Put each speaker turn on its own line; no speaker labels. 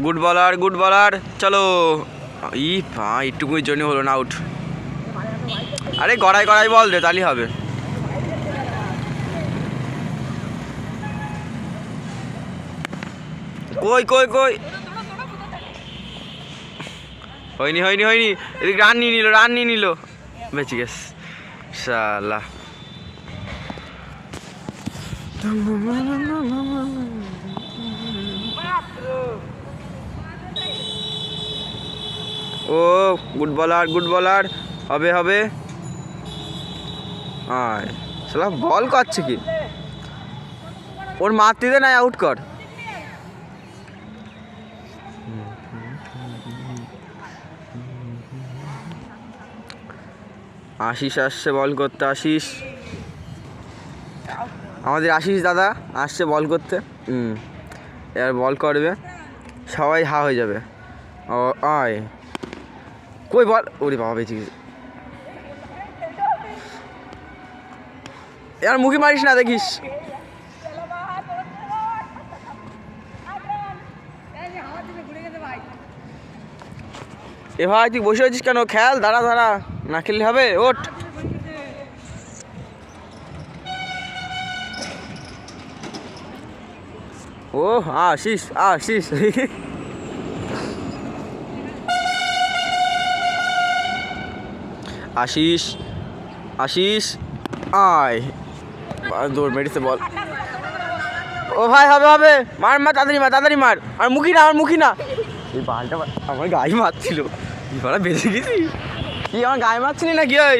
Good বলার চলো। ই ভাই একটুকুর জন্য হলো না আউট। আরে গড়াই বল দে তাহলেই হবে। কই হয়নি এদিকে রান নিয়ে নিল বেঁচে গেছ শালা। ও গুড বলার হবে আয় শালা বল করছে কি ওর মারতে দে না আউট কর। আশিস আসছে বল করতে। আমাদের আশিস দাদা আসছে বল করতে। এবার বল করবে সবাই হা হয়ে যাবে। ও আয় কই বল ওরে বাবা বেঁচে গেছে। এবার মুখে মারিস না দেখিস। এ ভাই তুই বসে আছিস কেন? খেল, দাঁড়া না খেললে হবে, ওঠ। ও আশিস আশিস আয় দৌড় মেরেছে বল। ও ভাই হবে মার তাড়াতাড়ি মার। আর মুখি না এই বালটা আমার গায়ে মারছিল। বেঁচে গেছি কি আমার গায়ে মারছিলি নাকি? ওই